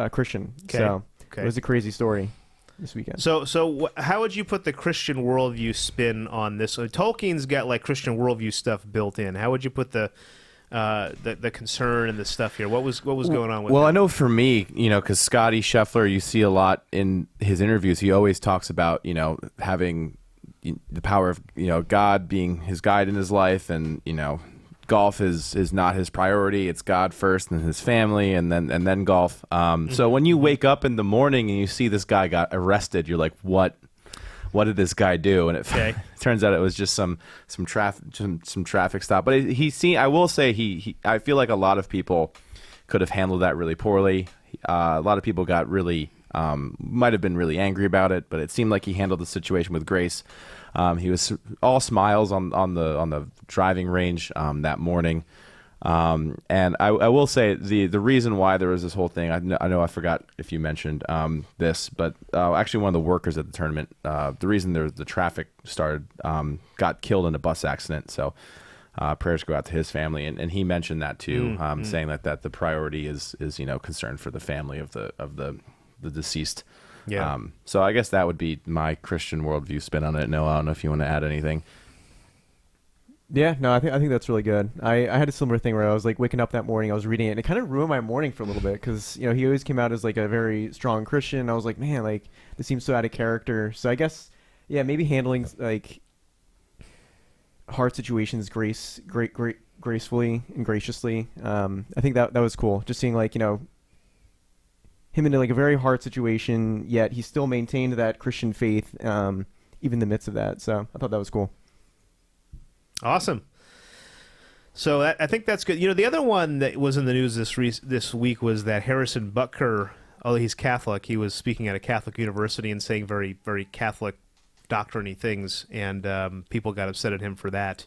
Christian. Okay. So Okay. it was a crazy story this weekend. So how would you put the Christian worldview spin on this? So Tolkien's got like Christian worldview stuff built in. How would you put the concern and the stuff here? What was going on with? Well, him? I know for me, because Scotty Scheffler, you see a lot in his interviews. He always talks about having the power of God being his guide in his life, and golf is not his priority. It's God first, and his family, and then golf. So when you wake up in the morning and you see this guy got arrested, you're like, what did this guy do? And it turns out it was just some traffic stop. But I will say I feel like a lot of people could have handled that really poorly. A lot of people got really might have been really angry about it, but it seemed like he handled the situation with grace. He was all smiles on the driving range that morning. And I will say the reason why there was this whole thing, I know I forgot if you mentioned this, but actually one of the workers at the tournament, the reason the traffic started, got killed in a bus accident. So prayers go out to his family, and he mentioned that too, saying that the priority is concern for the family of the deceased Yeah. So I guess that would be my Christian worldview spin on it. No, I don't know if you want to add anything. Yeah, no, I think that's really good. I had a similar thing where I was like waking up that morning, I was reading it, and it kind of ruined my morning for a little bit because he always came out as like a very strong Christian. I was like, man, like this seems so out of character. So I guess, yeah, maybe handling like hard situations gracefully and graciously. I think that was cool. Just seeing like him into like a very hard situation, yet he still maintained that Christian faith, even in the midst of that. So I thought that was cool. Awesome. So I think that's good. The other one that was in the news this week was that Harrison Butker, although he's Catholic, he was speaking at a Catholic university and saying very, very Catholic doctrine-y things, and people got upset at him for that.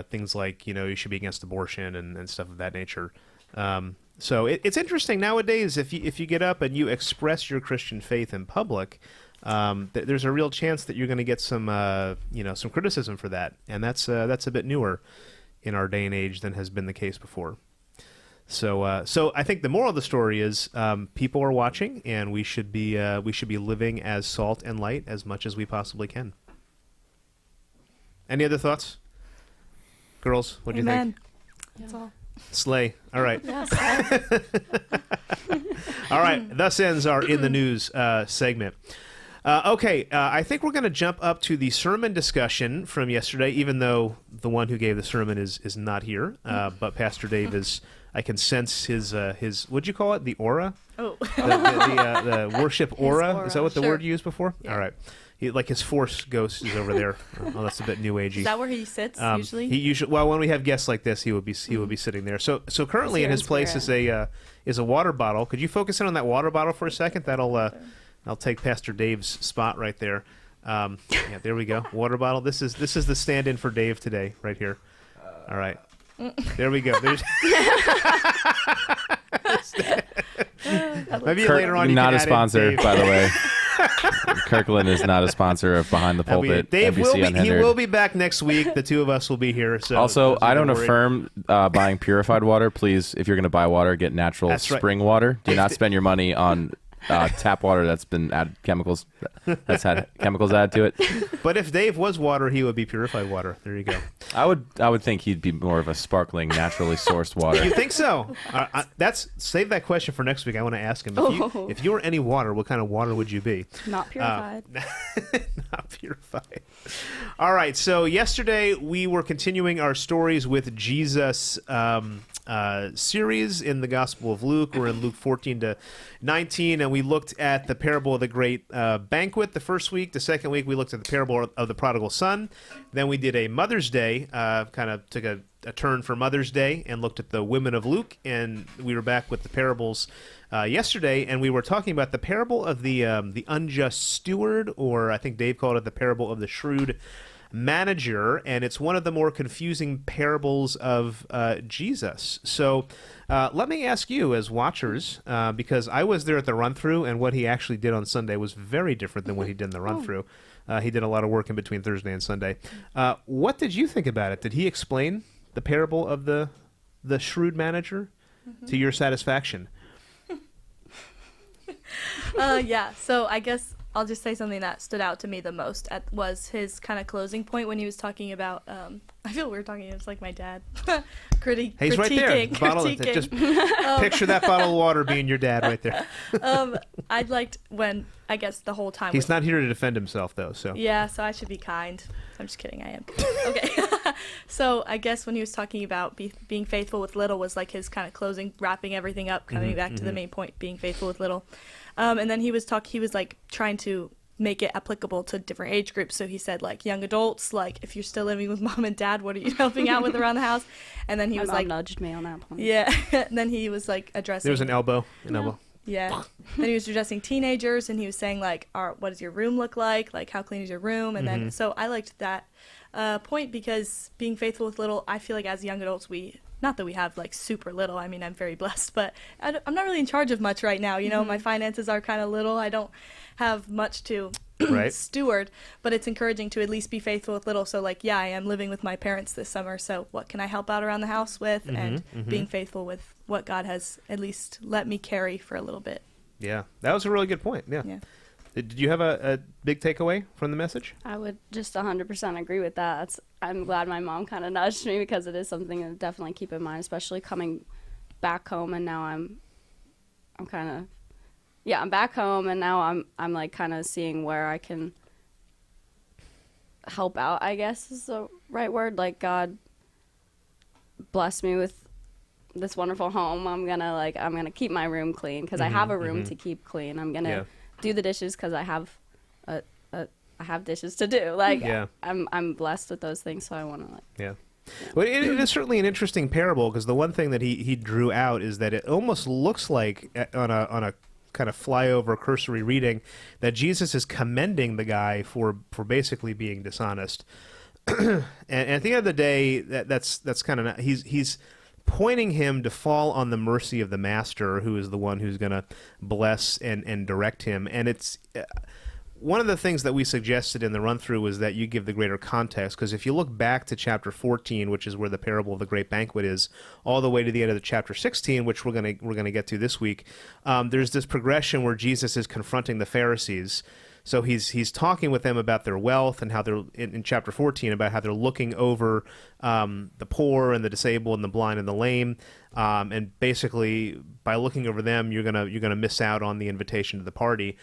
Things like, you should be against abortion and stuff of that nature. So it's interesting nowadays if you get up and you express your Christian faith in public, there's a real chance that you're going to get some criticism for that, and that's a bit newer in our day and age than has been the case before. So I think the moral of the story is people are watching, and we should be living as salt and light as much as we possibly can. Any other thoughts, girls? What do you think? That's all. Slayyy. All right. Yes. All right. Thus ends our In the News segment. Okay, I think we're going to jump up to the sermon discussion from yesterday, even though the one who gave the sermon is not here. But Pastor Dave is, I can sense his what'd you call it? The aura? Oh. The worship aura? aura. Is that what the Sure. word you used before? Yeah. All right. Like his force ghost is over there. Oh, that's a bit new agey. Is that where he sits usually? He usually, well, when we have guests like this, he would be sitting there. So currently in his place is a water bottle. Could you focus in on that water bottle for a second? I'll take Pastor Dave's spot right there. Yeah, there we go. Water bottle. This is the stand-in for Dave today, right here. All right. There we go. There's maybe later on. You Not can a add in sponsor, Dave. by the way. Kirkland is not a sponsor of Behind the Pulpit. Dave NBC will be. He Unhindered. will be back next week. The two of us will be here. So Also, I don't worry. affirm buying purified water. Please, if you're going to buy water, get natural That's right. spring water. Do not spend your money on tap water that's been added chemicals. That's had chemicals added to it. But if Dave was water, he would be purified water. There you go. I would think he'd be more of a sparkling, naturally sourced water. You think so? Save that question for next week. I want to ask him. If you were any water, what kind of water would you be? Not purified. Not purified. All right. So yesterday we were continuing our stories with Jesus series in the Gospel of Luke. We're in Luke 14 to 19, and we looked at the parable of the great banquet the first week. The second week we looked at the parable of the prodigal son. Then we did a Mother's Day, kind of took a turn for Mother's Day and looked at the women of Luke, and we were back with the parables yesterday, and we were talking about the parable of the unjust steward, or I think Dave called it the parable of the shrewd manager, and it's one of the more confusing parables of Jesus. So let me ask you as watchers, because I was there at the run-through, and what he actually did on Sunday was very different than what he did in the run-through. He did a lot of work in between Thursday and Sunday. What did you think about it? Did he explain the parable of the shrewd manager to your satisfaction? Yeah, so I guess I'll just say something that stood out to me the most was his kind of closing point when he was talking about, I feel weird talking, it's like my dad. He's right there. Critiquing. Just picture that bottle of water being your dad right there. I'd liked when, I guess the whole time. He's not here to defend himself, though. So yeah, so I should be kind. I'm just kidding, I am. Okay. So I guess when he was talking about being faithful with little was like his kind of closing, wrapping everything up, coming back to the main point, being faithful with little. And then he was like trying to make it applicable to different age groups. So he said like young adults, like if you're still living with mom and dad, what are you helping out with around the house? And then he was My mom like nudged me on that point. Yeah. And then he was like addressing. there was an elbow. Yeah. Then he was addressing teenagers, and he was saying like, what does your room look like? Like how clean is your room? And then so I liked that point because being faithful with little, I feel like as young adults not that we have like super little. I mean, I'm very blessed, but I'm not really in charge of much right now. You know, my finances are kind of little. I don't have much to steward, but it's encouraging to at least be faithful with little. So like, yeah, I am living with my parents this summer. So what can I help out around the house with? And being faithful with what God has at least let me carry for a little bit. Yeah, that was a really good point. Yeah. Yeah. Did you have a big takeaway from the message? I would just 100% agree with that. I'm glad my mom kind of nudged me because it is something to definitely keep in mind, especially coming back home. And now I'm back home, and now I'm like kind of seeing where I can help out, I guess is the right word. Like, God blessed me with this wonderful home. I'm gonna keep my room clean because I have a room to keep clean. I'm gonna do the dishes because I have dishes to do. Like, I'm blessed with those things, so I want to Yeah. Well, it is certainly an interesting parable because the one thing that he drew out is that it almost looks like on a kind of flyover cursory reading that Jesus is commending the guy for basically being dishonest. and at the end of the day, that's kind of he's pointing him to fall on the mercy of the master, who is the one who's going to bless and direct him. And it's one of the things that we suggested in the run-through was that you give the greater context, because if you look back to chapter 14, which is where the parable of the great banquet is, all the way to the end of the chapter 16, which we're gonna get to this week, there's this progression where Jesus is confronting the Pharisees. So he's talking with them about their wealth and how they're in chapter 14 about how they're looking over the poor and the disabled and the blind and the lame, and basically by looking over them, you're gonna miss out on the invitation to the party.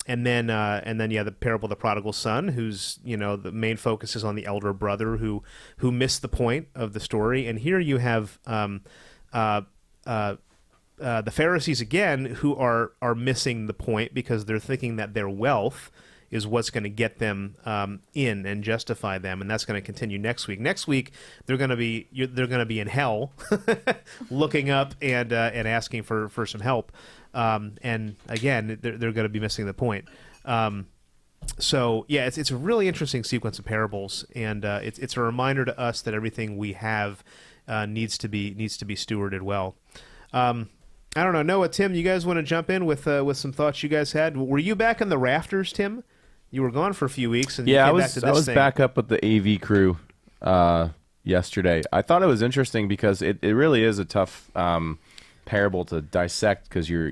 And then the parable of the prodigal son, who's the main focus is on the elder brother who missed the point of the story. And here you have the Pharisees again, who are missing the point because they're thinking that their wealth is what's going to get them in and justify them, and that's going to continue next week. Next week they're going to be in hell, looking up and asking for some help, and again they're going to be missing the point. So yeah, it's a really interesting sequence of parables, and it's a reminder to us that everything we have needs to be stewarded well. I don't know, Noah, Tim, you guys want to jump in with some thoughts you guys had? Were you back in the rafters, Tim? You were gone for a few weeks, and you came back to this I was thing. back up with the AV crew yesterday. I thought it was interesting because it really is a tough parable to dissect, because you're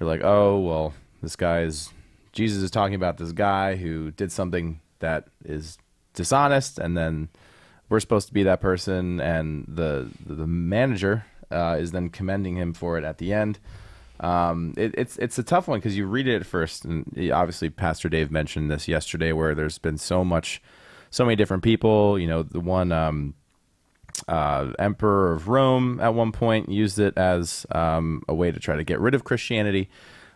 like, oh well, Jesus is talking about this guy who did something that is dishonest, and then we're supposed to be that person, and the manager is then commending him for it at the end. It's a tough one because you read it at first, and obviously Pastor Dave mentioned this yesterday, where there's been so many different people. The one emperor of Rome at one point used it as a way to try to get rid of Christianity.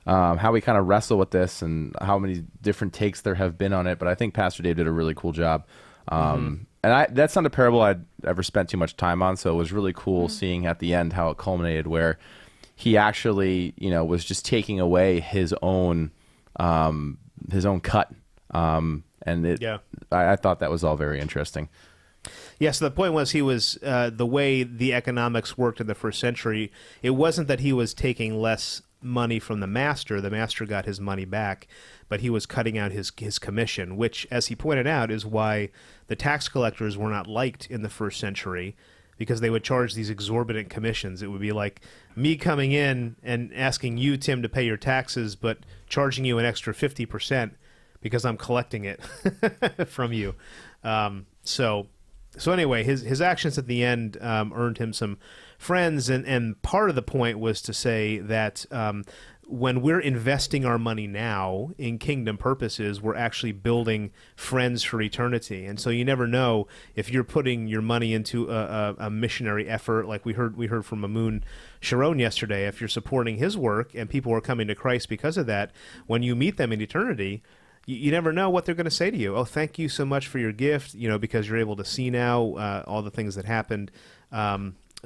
How we kind of wrestle with this and how many different takes there have been on it, but I think Pastor Dave did a really cool job. And that's not a parable I'd ever spent too much time on, so it was really cool seeing at the end how it culminated, where he actually, was just taking away his own cut. I thought that was all very interesting. Yeah, so the point was he was, the way the economics worked in the first century, it wasn't that he was taking less money from the master got his money back, but he was cutting out his commission, which, as he pointed out, is why the tax collectors were not liked in the first century, because they would charge these exorbitant commissions. It would be like me coming in and asking you, Tim, to pay your taxes, but charging you an extra 50% because I'm collecting it from you. So anyway, his actions at the end earned him some friends, and part of the point was to say that when we're investing our money now in kingdom purposes, we're actually building friends for eternity. And so you never know if you're putting your money into a missionary effort, like we heard from Mamoon Sharon yesterday. If you're supporting his work and people are coming to Christ because of that, when you meet them in eternity, you never know what they're going to say to you. Oh, thank you so much for your gift, because you're able to see now all the things that happened.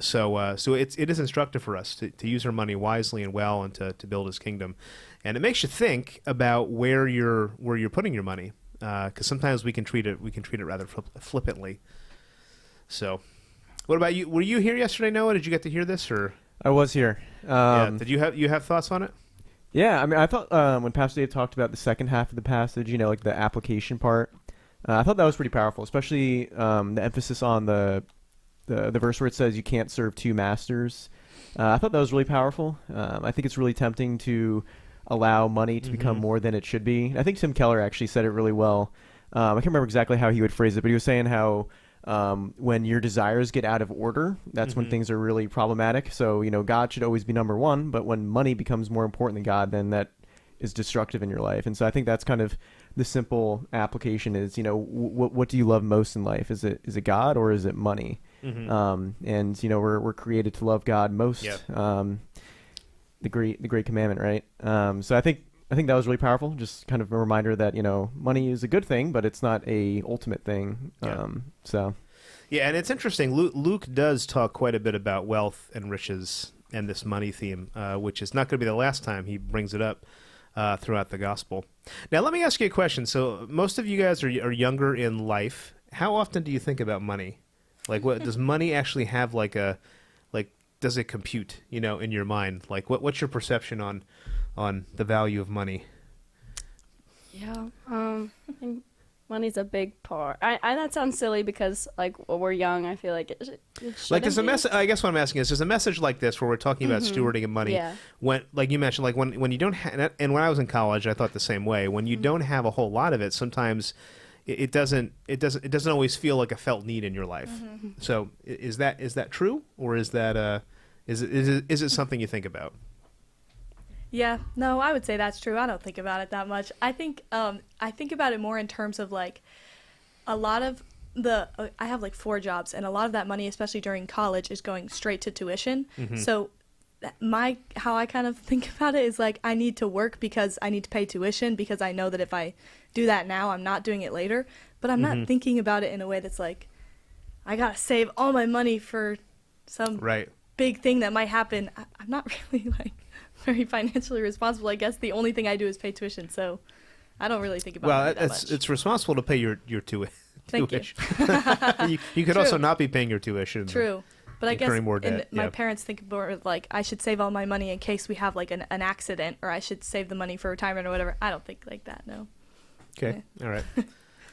So it is instructive for us to use our money wisely and well, and to build His kingdom. And it makes you think about where you're putting your money, because sometimes we can treat it rather flippantly. So, what about you? Were you here yesterday, Noah? Did you get to hear this, or? I was here. Did you have thoughts on it? Yeah, I mean, I thought when Pastor Dave talked about the second half of the passage, like the application part, I thought that was pretty powerful, especially the emphasis on the verse where it says you can't serve two masters. I thought that was really powerful. I think it's really tempting to allow money to become more than it should be. I think Tim Keller actually said it really well. I can't remember exactly how he would phrase it, but he was saying how when your desires get out of order, that's when things are really problematic. So, God should always be number one, but when money becomes more important than God, then that is destructive in your life. And so I think that's kind of the simple application is, what do you love most in life? Is it God or is it money? And we're created to love God most. Yep. The great commandment, right? So I think that was really powerful. Just kind of a reminder that money is a good thing, but it's not a ultimate thing. Yeah, and it's interesting. Luke does talk quite a bit about wealth and riches and this money theme, which is not going to be the last time he brings it up throughout the gospel. Now, let me ask you a question. So, most of you guys are younger in life. How often do you think about money? Like, what does money actually have? Does it compute? In your mind? Like, what's your perception on the value of money? Yeah, I think money's a big part. That sounds silly because when we're young, I feel like it Like, is a be. message? I guess what I'm asking is a message like this where we're talking about stewarding of money. Yeah. When, like you mentioned, when you don't have, and when I was in college, I thought the same way. When you don't have a whole lot of it, sometimes it doesn't always feel like a felt need in your life. So is that true, or is that is it something you think about? Yeah, no, I would say that's true. I don't think about it that much. I think about it more in terms of a lot of I have 4 jobs, and a lot of that money, especially during college, is going straight to tuition. So how I kind of think about it is I need to work because I need to pay tuition, because I know that if I do that now, I'm not doing it later. But I'm not thinking about it in a way that's I gotta save all my money for some big thing that might happen. I'm not really very financially responsible. I guess the only thing I do is pay tuition, so I don't really think about it that much. It's responsible to pay your tuition. Thank you. You could True. also not be paying your tuition. True. But I guess incurring more debt, my parents think more I should save all my money in case we have an accident, or I should save the money for retirement or whatever. I don't think like that, no. Okay. All right.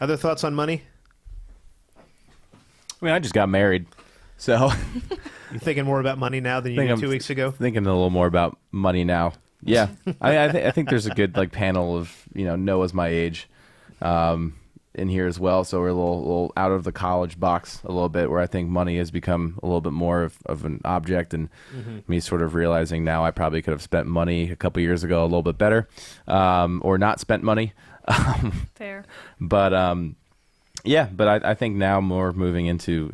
Other thoughts on money? I mean, I just got married, so You thinking more about money now than you did 2 weeks ago? thinking a little more about money now. Yeah, I think there's a good panel of Noah's my age in here as well. So we're a little out of the college box a little bit, where I think money has become a little bit more of an object, and me sort of realizing now I probably could have spent money a couple years ago a little bit better, or not spent money. Fair. But I think now more moving into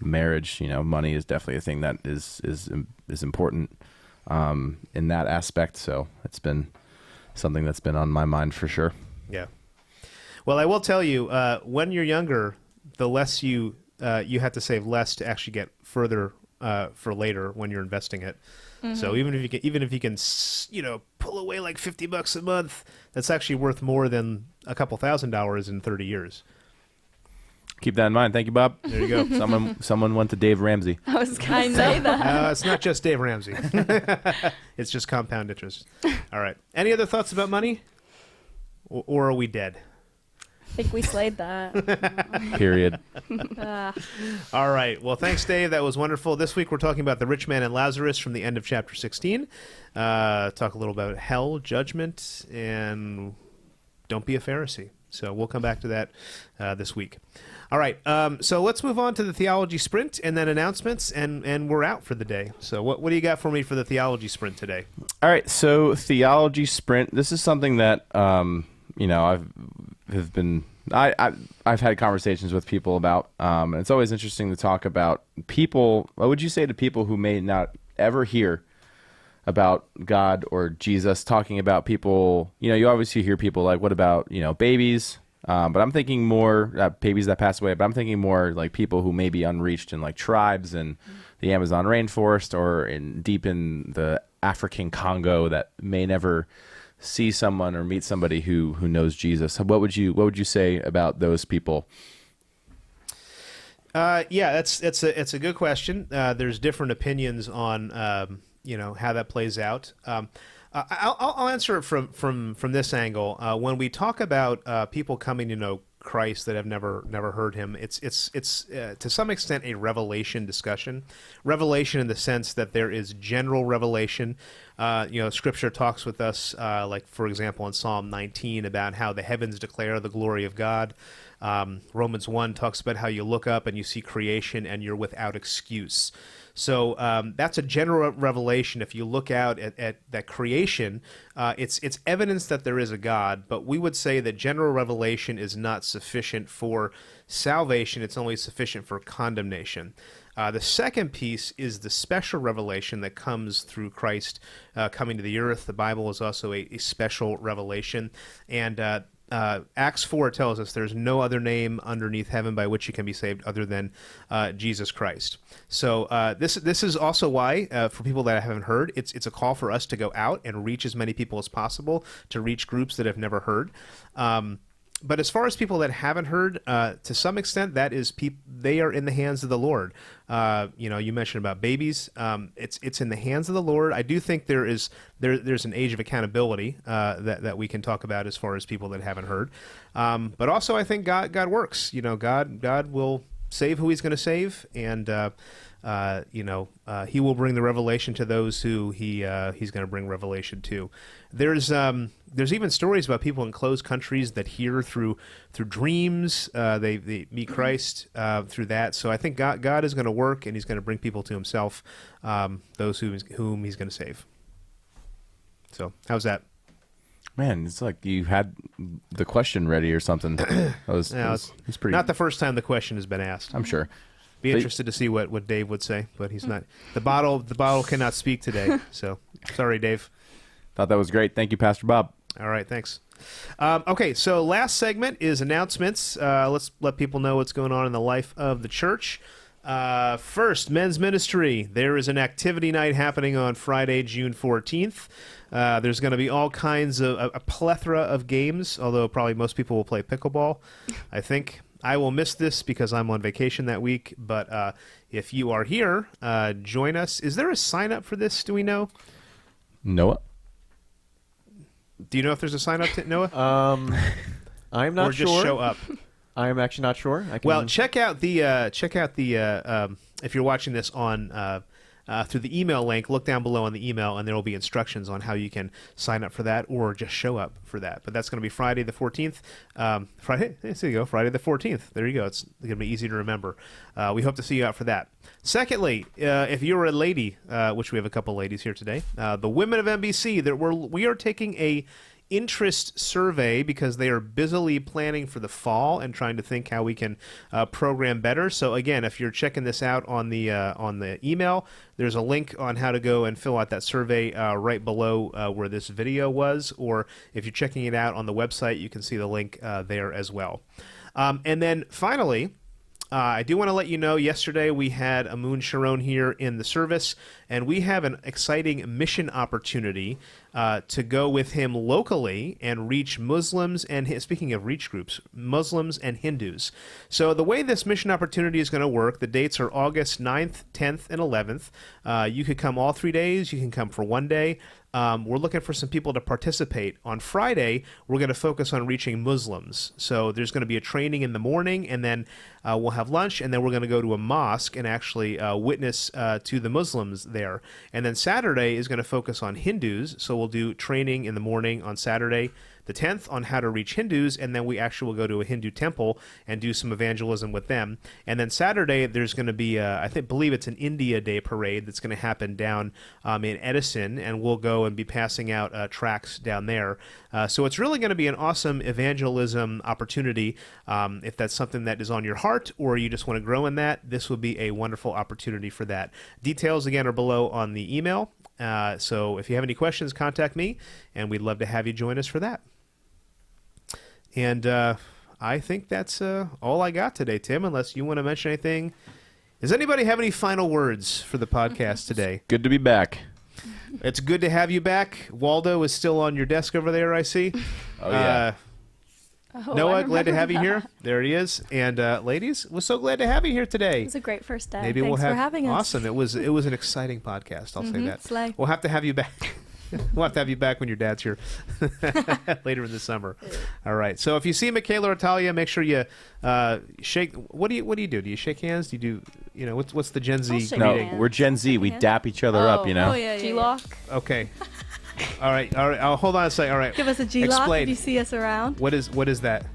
marriage, money is definitely a thing that is important in that aspect. So it's been something that's been on my mind for sure. Yeah. Well, I will tell you, when you're younger, the less you have to save less to actually get further for later when you're investing it. So even if you can pull away $50 a month, that's actually worth more than a couple $1,000s in 30 years. Keep that in mind. Thank you, Bob. There you go. Someone went to Dave Ramsey. I was gonna say that. It's not just Dave Ramsey. It's just compound interest. All right. Any other thoughts about money? Or are we dead? I think we slayed that. Period. All right. Well, thanks, Dave. That was wonderful. This week we're talking about the rich man and Lazarus from the end of chapter 16. Talk a little about hell, judgment, and don't be a Pharisee. So we'll come back to that this week. All right. So let's move on to the Theology Sprint and then announcements, and we're out for the day. So what do you got for me for the Theology Sprint today? All right. So Theology Sprint. This is something that I've had conversations with people about, and it's always interesting to talk about people. What would you say to people who may not ever hear about God or Jesus, talking about people? You obviously hear people what about babies, but I'm thinking more babies that pass away, but I'm thinking more people who may be unreached in tribes in the Amazon rainforest, or deep in the African Congo, that may never see someone or meet somebody who knows Jesus. What would you say about those people? Yeah, it's a good question. There's different opinions on how that plays out. I'll answer it from this angle. When we talk about people coming to know Christ that have never heard him. It's to some extent a revelation discussion. Revelation in the sense that there is general revelation. Scripture talks with us, like for example in Psalm 19 about how the heavens declare the glory of God. Romans 1 talks about how you look up and you see creation and you're without excuse. So that's a general revelation. If you look out at that creation, it's evidence that there is a God, but we would say that general revelation is not sufficient for salvation. It's only sufficient for condemnation. The second piece is the special revelation that comes through Christ coming to the earth. The Bible is also a special revelation. And Acts 4 tells us there's no other name underneath heaven by which you can be saved other than Jesus Christ. So this is also why, for people that haven't heard, it's a call for us to go out and reach as many people as possible, to reach groups that have never heard. But as far as people that haven't heard, to some extent, that is they are in the hands of the Lord. You mentioned about babies. It's in the hands of the Lord. I do think there's an age of accountability that we can talk about as far as people that haven't heard. But also, I think God works. God will save who He's going to save, and He will bring the revelation to those who He's going to bring revelation to. There's even stories about people in closed countries that hear through dreams. They meet Christ through that. So I think God is going to work, and He's going to bring people to Himself, those whom He's going to save. So how's that? Man, it's like you had the question ready or something. It's pretty. Not the first time the question has been asked. I'm sure. Be interested to see what Dave would say, but he's not. The bottle cannot speak today. So sorry, Dave. Thought that was great. Thank you, Pastor Bob. All right, thanks. Okay, so last segment is announcements. Let's let people know what's going on in the life of the church. First, men's ministry. There is an activity night happening on Friday, June 14th. There's going to be all kinds of a plethora of games, although probably most people will play pickleball, I think. I will miss this because I'm on vacation that week, but if you are here, join us. Is there a sign-up for this? Do we know? Noah? Do you know if there's a sign-up, Noah? I'm not sure. Or just show up? I'm actually not sure. Well, check out the if you're watching this on through the email link, look down below on the email, and there will be instructions on how you can sign up for that or just show up for that. But that's going to be Friday the 14th. Friday the 14th. There you go. It's going to be easy to remember. We hope to see you out for that. Secondly, if you're a lady, which we have a couple ladies here today, the women of NBC, we are taking a interest survey because they are busily planning for the fall and trying to think how we can program better. So again, if you're checking this out on the email, there's a link on how to go and fill out that survey right below where this video was, or if you're checking it out on the website, you can see the link there as well. And then finally, I do want to let you know, yesterday we had Amun Sharon here in the service, and we have an exciting mission opportunity to go with him locally and reach Muslims and, speaking of reach groups, Muslims and Hindus. So the way this mission opportunity is going to work, the dates are August 9th, 10th, and 11th. You could come all 3 days. You can come for 1 day. We're looking for some people to participate. On Friday, we're going to focus on reaching Muslims. So there's going to be a training in the morning, and then we'll have lunch, and then we're going to go to a mosque and actually witness to the Muslims there. And then Saturday is going to focus on Hindus, so we'll do training in the morning on Saturday the 10th on how to reach Hindus, and then we actually will go to a Hindu temple and do some evangelism with them. And then Saturday, there's going to be, believe it's an India Day parade that's going to happen down in Edison, and we'll go and be passing out tracts down there. So it's really going to be an awesome evangelism opportunity. If that's something that is on your heart, or you just want to grow in that, this will be a wonderful opportunity for that. Details, again, are below on the email. So if you have any questions, contact me, and we'd love to have you join us for that. And I think that's all I got today, Tim, unless you want to mention anything. Does anybody have any final words for the podcast today? Good to be back. It's good to have you back. Waldo is still on your desk over there, I see. Oh, yeah. Noah, glad to have you here. There he is. And ladies, we're so glad to have you here today. It was a great first day. Maybe Thanks we'll have, for having us. Awesome. It was an exciting podcast, I'll say that. Slayyy. We'll have to have you back. We'll have to have you back when your dad's here later in the summer. All right. So if you see Makayla or Talia, make sure you shake. What do you do? Do you shake hands? Do you do what's the Gen Z shake meeting? No, we're Gen Z. We Yeah. dap each other up, you know? Oh, yeah. G-lock. Okay. All right. Oh, hold on a second. All right. Give us a G-lock Explain. if you see us around. What is that?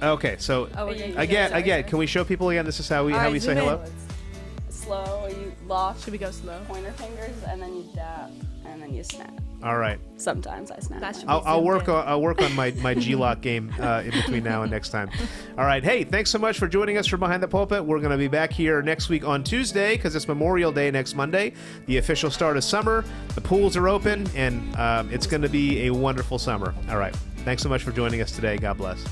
Okay. So Oh, okay. again, can we show people again? This is how we All right, say zoom in. hello. Slow, you lock Should we go slow? pointer fingers, and then you dap, and then you snap. All right. Sometimes I snap. That should mine. be I'll zoomed work in. on my G-Lock game in between now and next time. All right. Hey, thanks so much for joining us for Behind the Pulpit. We're going to be back here next week on Tuesday because it's Memorial Day next Monday, the official start of summer. The pools are open, and it's going to be a wonderful summer. All right. Thanks so much for joining us today. God bless.